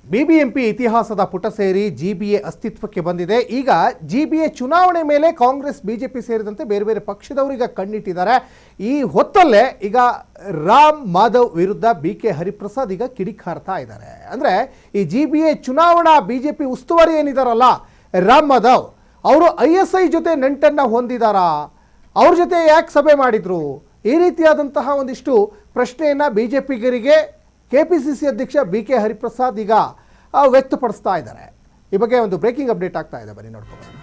BBMP ಇತಿಹಾಸದ ಪುಟ ಸೇರಿ ಜಿಬಿಎ ಅಸ್ತಿತ್ವಕ್ಕೆ ಬಂದಿದೆ. ಈಗ ಜಿಬಿಎ ಚುನಾವಣೆ ಮೇಲೆ ಕಾಂಗ್ರೆಸ್ ಬಿಜೆಪಿ ಸೇರಿದಂತೆ ಬೇರೆ ಬೇರೆ ಪಕ್ಷದವರು ಈಗ ಕಣ್ಣಿಟ್ಟಿದ್ದಾರೆ. ಈ ಹೊತ್ತಲ್ಲೇ ಈಗ ರಾಮ್ ಮಾಧವ್ ವಿರುದ್ಧ ಬಿಕೆ ಹರಿಪ್ರಸಾದ್ ಈಗ ಕಿಡಿಕಾರ್ತಾ ಇದ್ದಾರೆ. ಅಂದರೆ ಈ ಜಿಬಿಎ ಚುನಾವಣಾ ಬಿಜೆಪಿ ಉಸ್ತುವಾರಿ ಏನಿದಾರಲ್ಲ ರಾಮ್ ಮಾಧವ್ ಅವರು ISI ಜೊತೆ ನಂಟನ್ನು ಹೊಂದಿದಾರಾ, ಅವ್ರ ಜೊತೆ ಯಾಕೆ ಸಭೆ ಮಾಡಿದ್ರು, ಈ ರೀತಿಯಾದಂತಹ ಒಂದಿಷ್ಟು ಪ್ರಶ್ನೆಯನ್ನು ಬಿಜೆಪಿಗರಿಗೆ KPCC ಅಧ್ಯಕ್ಷ ಬಿಕೆ ಹರಿಪ್ರಸಾದ್ ಈಗ ವ್ಯಕ್ತಪಡಿಸ್ತಾ ಇದ್ದಾರೆ. ಈ ಬಗ್ಗೆ ಒಂದು ಬ್ರೇಕಿಂಗ್ ಅಪ್ಡೇಟ್ ಆಗ್ತಾ ಇದೆ, ಬನ್ನಿ ನೋಡ್ಕೊಳ್ಳೋಣ.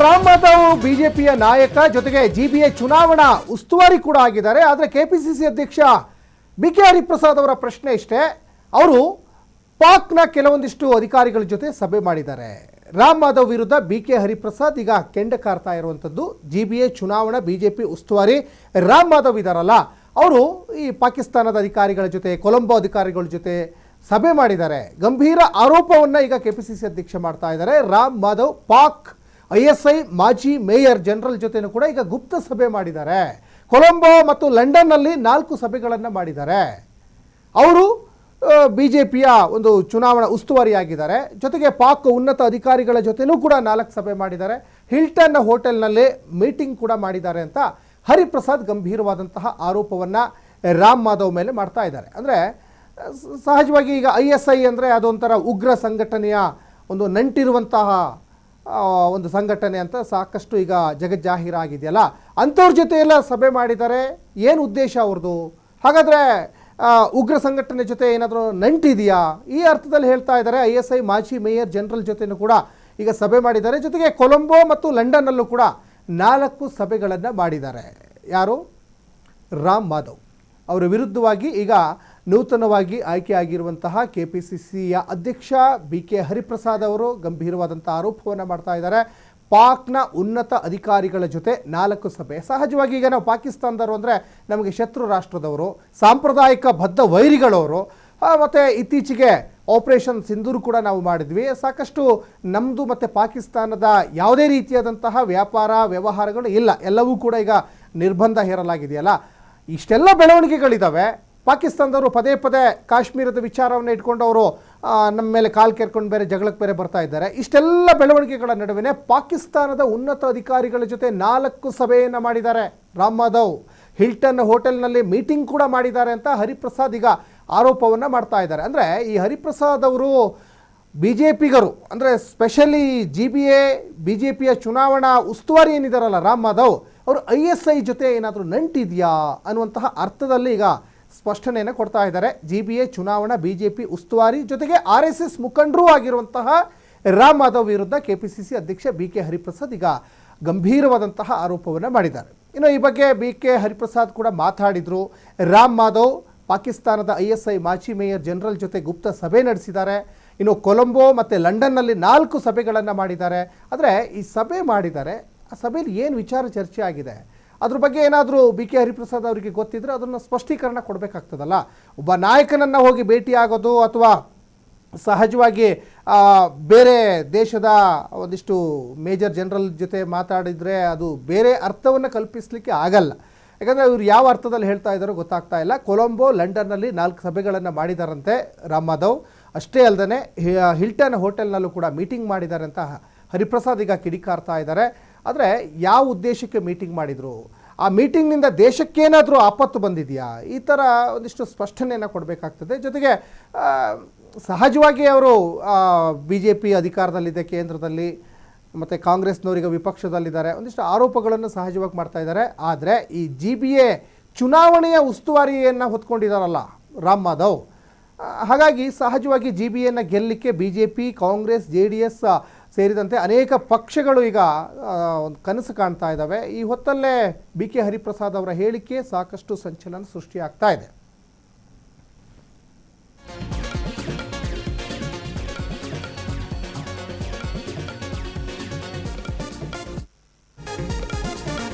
ರಾಮ್ ಮಾಧವ್ ಬಿಜೆಪಿಯ ನಾಯಕ, ಜೊತೆಗೆ ಜಿಬಿಎ ಚುನಾವಣಾ ಉಸ್ತುವಾರಿ ಕೂಡ ಆಗಿದ್ದಾರೆ. ಆದರೆ KPCC ಅಧ್ಯಕ್ಷ ಬಿಕೆ ಹರಿಪ್ರಸಾದ್ ಅವರ ಪ್ರಶ್ನೆ ಇಷ್ಟೇ, ಅವರು ಪಾಕ್ನ ಕೆಲವೊಂದಿಷ್ಟು ಅಧಿಕಾರಿಗಳ ಜೊತೆ ಸಭೆ ಮಾಡಿದ್ದಾರೆ. ರಾಮ್ ಮಾಧವ್ ವಿರುದ್ಧ ಬಿಕೆ ಹರಿಪ್ರಸಾದ್ ಈಗ ಕೆಂಡ ಕಾರ್ತಾ ಇರುವಂಥದ್ದು. ಜಿಬಿಎ ಚುನಾವಣಾ ಬಿಜೆಪಿ ಉಸ್ತುವಾರಿ ರಾಮ್ ಮಾಧವ್ ಇದ್ದಾರಲ್ಲ, ಅವರು ಈ ಪಾಕಿಸ್ತಾನದ ಅಧಿಕಾರಿಗಳ ಜೊತೆ, ಕೊಲಂಬೋ ಅಧಿಕಾರಿಗಳ ಜೊತೆ ಸಭೆ ಮಾಡಿದ್ದಾರೆ. ಗಂಭೀರ ಆರೋಪವನ್ನು ಈಗ KPCC ಅಧ್ಯಕ್ಷ ಮಾಡ್ತಾ ಇದ್ದಾರೆ. ರಾಮ್ ಮಾಧವ್ ಪಾಕ್ ISI ಮಾಜಿ ಮೇಯರ್ ಜನರಲ್ ಜೊತೆನೂ ಕೂಡ ಈಗ ಗುಪ್ತ ಸಭೆ ಮಾಡಿದ್ದಾರೆ. ಕೊಲಂಬೋ ಮತ್ತು ಲಂಡನ್ನಲ್ಲಿ 4 ಸಭೆಗಳನ್ನು ಮಾಡಿದ್ದಾರೆ. ಅವರು ಬಿಜೆಪಿಯ ಒಂದು ಚುನಾವಣಾ ಉಸ್ತುವಾರಿಯಾಗಿದ್ದಾರೆ. ಜೊತೆಗೆ ಪಾಕ್ ಉನ್ನತ ಅಧಿಕಾರಿಗಳ ಜೊತೆನೂ ಕೂಡ 4 ಸಭೆ ಮಾಡಿದ್ದಾರೆ. ಹಿಲ್ಟನ್ ಹೋಟೆಲ್ನಲ್ಲಿ ಮೀಟಿಂಗ್ ಕೂಡ ಮಾಡಿದ್ದಾರೆ ಅಂತ ಹರಿಪ್ರಸಾದ್ ಗಂಭೀರವಾದಂತಹ ಆರೋಪವನ್ನು ರಾಮ್ ಮಾಧವ್ ಮೇಲೆ ಮಾಡ್ತಾ ಇದ್ದಾರೆ. ಅಂದರೆ ಸಹಜವಾಗಿ ಈಗ ISI ಅಂದರೆ ಅದೊಂಥರ ಉಗ್ರ ಸಂಘಟನೆಯ ಒಂದು ನಂಟಿರುವಂತಹ ಒಂದು ಸಂಘಟನೆ ಅಂತ ಸಾಕಷ್ಟು ಈಗ ಜಗಜ್ಜಾಹೀರಾಗಿದೆಯಲ್ಲ, ಅಂಥವ್ರ ಜೊತೆ ಎಲ್ಲ ಸಭೆ ಮಾಡಿದ್ದಾರೆ. ಏನು ಉದ್ದೇಶ ಅವ್ರದ್ದು? ಹಾಗಾದರೆ ಉಗ್ರ ಸಂಘಟನೆ ಜೊತೆ ಏನಾದರೂ ನಂಟಿದೆಯಾ? ಈ ಅರ್ಥದಲ್ಲಿ ಹೇಳ್ತಾ ಇದ್ದಾರೆ. ISI ಮಾಜಿ ಮೇಯರ್ ಜನರಲ್ ಜೊತೆನೂ ಕೂಡ ಈಗ ಸಭೆ ಮಾಡಿದ್ದಾರೆ. ಜೊತೆಗೆ ಕೊಲಂಬೋ ಮತ್ತು ಲಂಡನ್ನಲ್ಲೂ ಕೂಡ 4 ಸಭೆಗಳನ್ನು ಮಾಡಿದ್ದಾರೆ. ಯಾರು? ರಾಮ್ ಮಾಧವ್ ಅವರ ವಿರುದ್ಧವಾಗಿ ಈಗ ನೂತನವಾಗಿ ಆಯ್ಕೆಯಾಗಿರುವಂತಹ KPCCಯ ಅಧ್ಯಕ್ಷ ಬಿಕೆ ಹರಿಪ್ರಸಾದ್ ಅವರು ಗಂಭೀರವಾದಂಥ ಆರೋಪವನ್ನು ಮಾಡ್ತಾ ಇದ್ದಾರೆ. ಪಾಕ್ನ ಉನ್ನತ ಅಧಿಕಾರಿಗಳ ಜೊತೆ 4 ಸಭೆ. ಸಹಜವಾಗಿ ಈಗ ನಾವು ಪಾಕಿಸ್ತಾನದವರು ಅಂದರೆ ನಮಗೆ ಶತ್ರು ರಾಷ್ಟ್ರದವರು, ಸಾಂಪ್ರದಾಯಿಕ ಬದ್ಧ ವೈರಿಗಳವರು. ಮತ್ತು ಇತ್ತೀಚೆಗೆ ಆಪರೇಷನ್ ಸಿಂಧೂರ್ ಕೂಡ ನಾವು ಮಾಡಿದ್ವಿ. ಸಾಕಷ್ಟು ನಮ್ಮದು ಮತ್ತು ಪಾಕಿಸ್ತಾನದ ಯಾವುದೇ ರೀತಿಯಾದಂತಹ ವ್ಯಾಪಾರ ವ್ಯವಹಾರಗಳು ಇಲ್ಲ, ಎಲ್ಲವೂ ಕೂಡ ಈಗ ನಿರ್ಬಂಧ ಹೇರಲಾಗಿದೆಯಲ್ಲ. ಇಷ್ಟೆಲ್ಲ ಬೆಳವಣಿಗೆಗಳಿದ್ದಾವೆ. ಪಾಕಿಸ್ತಾನದವರು ಪದೇ ಪದೇ ಕಾಶ್ಮೀರದ ವಿಚಾರವನ್ನು ಇಟ್ಕೊಂಡು ಅವರು ನಮ್ಮ ಮೇಲೆ ಕಾಲು ಕೆರ್ಕೊಂಡು ಬೇರೆ ಜಗಳಕ್ಕೆ ಬೇರೆ ಬರ್ತಾ ಇದ್ದಾರೆ. ಇಷ್ಟೆಲ್ಲ ಬೆಳವಣಿಗೆಗಳ ನಡುವೆ ಪಾಕಿಸ್ತಾನದ ಉನ್ನತ ಅಧಿಕಾರಿಗಳ ಜೊತೆ 4 ಸಭೆಯನ್ನು ಮಾಡಿದ್ದಾರೆ ರಾಮ್ ಮಾಧವ್. ಹಿಲ್ಟನ್ ಹೋಟೆಲ್ನಲ್ಲಿ ಮೀಟಿಂಗ್ ಕೂಡ ಮಾಡಿದ್ದಾರೆ ಅಂತ ಹರಿಪ್ರಸಾದ್ ಈಗ ಆರೋಪವನ್ನು ಮಾಡ್ತಾ ಇದ್ದಾರೆ. ಅಂದರೆ ಈ ಹರಿಪ್ರಸಾದ್ ಅವರು ಬಿಜೆಪಿಗರು, ಅಂದರೆ ಸ್ಪೆಷಲಿ ಜಿಬಿಎ ಬಿಜೆಪಿಯ ಚುನಾವಣಾ ಉಸ್ತುವಾರಿ ಏನಿದಾರಲ್ಲ ರಾಮ್ ಮಾಧವ್, ಅವರು ISI ಜೊತೆ ಏನಾದರೂ ನಂಟಿದೆಯಾ ಅನ್ನುವಂತಹ ಅರ್ಥದಲ್ಲಿ ಈಗ ಸ್ಪಷ್ಟನೆಯನ್ನು ಕೊಡ್ತಾ ಇದ್ದಾರೆ. ಜಿಬಿಎ ಚುನಾವಣಾ ಬಿಜೆಪಿ ಉಸ್ತುವಾರಿ ಜೊತೆಗೆ RSS ಮುಖಂಡರೂ ಆಗಿರುವಂತಹ ರಾಮ್ ಮಾಧವ್ ವಿರುದ್ಧ KPCC ಅಧ್ಯಕ್ಷ ಬಿಕೆ ಹರಿಪ್ರಸಾದ್ ಈಗ ಗಂಭೀರವಾದಂತಹ ಆರೋಪವನ್ನು ಮಾಡಿದ್ದಾರೆ. ಇನ್ನು ಈ ಬಗ್ಗೆ ಬಿಕೆ ಹರಿಪ್ರಸಾದ್ ಕೂಡ ಮಾತಾಡಿದರು. ರಾಮ್ ಮಾಧವ್ ಪಾಕಿಸ್ತಾನದ ISI ಮಾಜಿ ಮೇಯರ್ ಜನರಲ್ ಜೊತೆ ಗುಪ್ತ ಸಭೆ ನಡೆಸಿದ್ದಾರೆ. ಇನ್ನು ಕೊಲಂಬೋ ಮತ್ತು ಲಂಡನ್ನಲ್ಲಿ 4 ಸಭೆಗಳನ್ನು ಮಾಡಿದ್ದಾರೆ. ಆದರೆ ಈ ಸಭೆ ಮಾಡಿದ್ದಾರೆ, ಆ ಸಭೆಯಲ್ಲಿ ಏನು ವಿಚಾರ ಚರ್ಚೆ ಆಗಿದೆ ಅದ್ರ ಬಗ್ಗೆ ಏನಾದರೂ ಬಿಕೆ ಹರಿಪ್ರಸಾದ್ ಅವರಿಗೆ ಗೊತ್ತಿದ್ರೆ ಅದನ್ನು ಸ್ಪಷ್ಟೀಕರಣ ಕೊಡಬೇಕಾಗ್ತದಲ್ಲ. ಒಬ್ಬ ನಾಯಕನನ್ನು ಹೋಗಿ ಭೇಟಿಯಾಗೋದು ಅಥವಾ ಸಹಜವಾಗಿ ಬೇರೆ ದೇಶದ ಒಂದಿಷ್ಟು ಮೇಜರ್ ಜನರಲ್ ಜೊತೆ ಮಾತಾಡಿದರೆ ಅದು ಬೇರೆ ಅರ್ಥವನ್ನು ಕಲ್ಪಿಸಲಿಕ್ಕೆ ಆಗಲ್ಲ. ಯಾಕಂದರೆ ಇವರು ಯಾವ ಅರ್ಥದಲ್ಲಿ ಹೇಳ್ತಾ ಇದ್ದಾರೋ ಗೊತ್ತಾಗ್ತಾ ಇಲ್ಲ. ಕೊಲಂಬೋ ಲಂಡನ್ನಲ್ಲಿ 4 ಸಭೆಗಳನ್ನು ಮಾಡಿದಾರಂತೆ ರಾಮ್ ಮಾಧವ್. ಅಷ್ಟೇ ಅಲ್ಲದೆ ಹಿಲ್ಟನ್ ಹೋಟೆಲ್ನಲ್ಲೂ ಕೂಡ ಮೀಟಿಂಗ್ ಮಾಡಿದ್ದಾರೆ ಅಂತ ಹರಿಪ್ರಸಾದ್ ಈಗ ಕಿಡಿಕಾರ್ತಾ ಇದ್ದಾರೆ. ಆದರೆ ಯಾವ ಉದ್ದೇಶಕ್ಕೆ ಮೀಟಿಂಗ್ ಮಾಡಿದರು, ಆ ಮೀಟಿಂಗ್ನಿಂದ ದೇಶಕ್ಕೇನಾದರೂ ಆಪತ್ತು ಬಂದಿದೆಯಾ, ಈ ಥರ ಒಂದಿಷ್ಟು ಸ್ಪಷ್ಟನೆಯನ್ನು ಕೊಡಬೇಕಾಗ್ತದೆ. ಜೊತೆಗೆ ಸಹಜವಾಗಿ ಅವರು BJP ಅಧಿಕಾರದಲ್ಲಿದೆ ಕೇಂದ್ರದಲ್ಲಿ, ಮತ್ತು ಕಾಂಗ್ರೆಸ್ನವರಿಗೆ ವಿಪಕ್ಷದಲ್ಲಿದ್ದಾರೆ, ಒಂದಿಷ್ಟು ಆರೋಪಗಳನ್ನು ಸಹಜವಾಗಿ ಮಾಡ್ತಾ ಇದ್ದಾರೆ. ಆದರೆ ಈ GBA ಚುನಾವಣೆಯ ಉಸ್ತುವಾರಿಯನ್ನು ಹೊತ್ಕೊಂಡಿದ್ದಾರಲ್ಲ ರಾಮ್ ಮಾಧವ್, ಹಾಗಾಗಿ ಸಹಜವಾಗಿ GBAನ ಗೆಲ್ಲಲಿಕ್ಕೆ BJP, ಕಾಂಗ್ರೆಸ್, JDS ಸೇರಿದಂತೆ ಅನೇಕ ಪಕ್ಷಗಳು ಈಗ ಒಂದು ಕನಸು ಕಾಣ್ತಾ ಇದ್ದಾವೆ. ಈ ಹೊತ್ತಲ್ಲೇ ಬಿ ಕೆ ಹರಿಪ್ರಸಾದ್ ಅವರ ಹೇಳಿಕೆ ಸಾಕಷ್ಟು ಸಂಚಲನ ಸೃಷ್ಟಿಯಾಗ್ತಾ ಇದೆ.